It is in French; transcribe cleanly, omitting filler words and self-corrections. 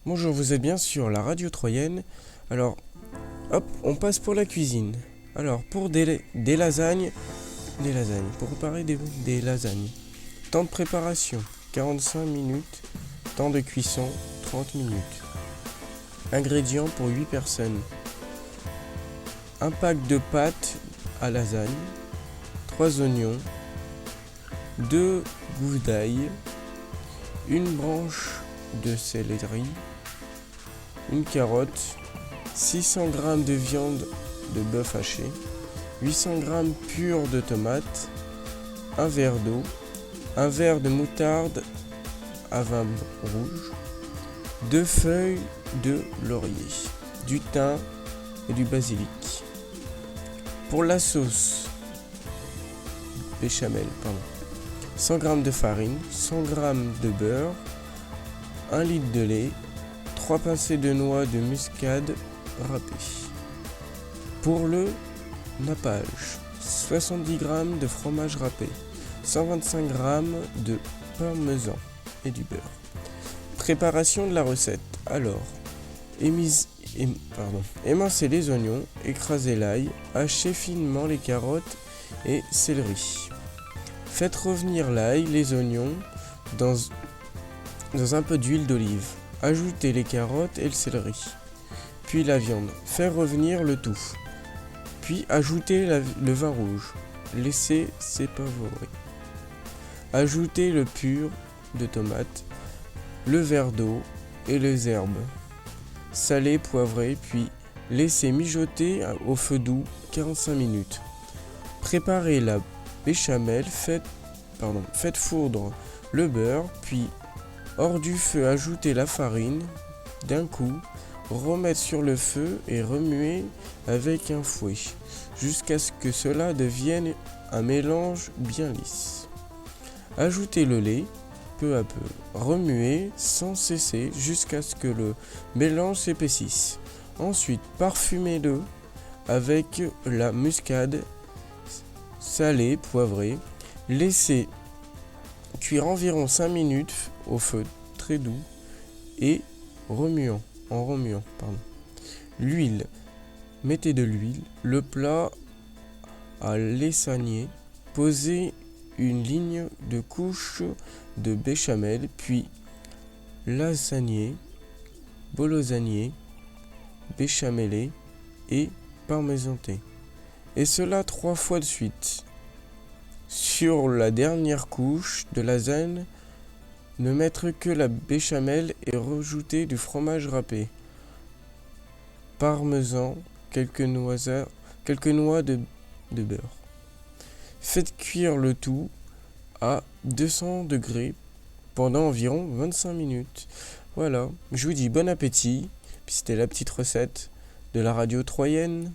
Bonjour, vous êtes bien sur la radio troyenne. Alors, hop, on passe pour la cuisine. Alors, pour des lasagnes, pour préparer des lasagnes. Temps de préparation, 45 minutes. Temps de cuisson, 30 minutes. Ingrédients pour 8 personnes. Un pack de pâtes à lasagne, 3 oignons, 2 gousses d'ail, une branche de céleri, une carotte, 600 g de viande de bœuf haché, 800 g pur de tomates, un verre d'eau, un verre de moutarde à vin rouge, 2 feuilles de laurier, du thym et du basilic. Pour la sauce béchamel, 100 g de farine, 100 g de beurre, 1 litre de lait, 3 pincées de noix de muscade râpées. Pour le nappage, 70 g de fromage râpé, 125 g de parmesan et du beurre. Préparation de la recette. Alors, émincez les oignons, écrasez l'ail, hachez finement les carottes et céleri. Faites revenir l'ail, les oignons dans un peu d'huile d'olive. Ajoutez les carottes et le céleri, puis la viande. Faites revenir le tout. Puis ajoutez le vin rouge. Laissez s'évaporer. Ajoutez le pur de tomate, le verre d'eau et les herbes. Salez, poivrez, puis laissez mijoter au feu doux 45 minutes. Préparez la béchamel, faites fondre le beurre, puis hors du feu, ajoutez la farine d'un coup, remettre sur le feu et remuer avec un fouet jusqu'à ce que cela devienne un mélange bien lisse. Ajoutez le lait peu à peu, remuez sans cesser jusqu'à ce que le mélange s'épaississe. Ensuite, parfumez-le avec la muscade, salée, poivrée. Laissez cuire environ 5 minutes au feu très doux et en remuant. L'huile. Mettez de l'huile. Le plat à lasagne. Posez une ligne de couches de béchamel, puis lasagne, bolognese, béchamelé et parmesanté. Et cela 3 fois de suite. Sur la dernière couche de lasagne, ne mettre que la béchamel et rajouter du fromage râpé, parmesan, quelques noix de beurre. Faites cuire le tout à 200 degrés pendant environ 25 minutes. Voilà, je vous dis bon appétit. Puis c'était la petite recette de la radio troyenne.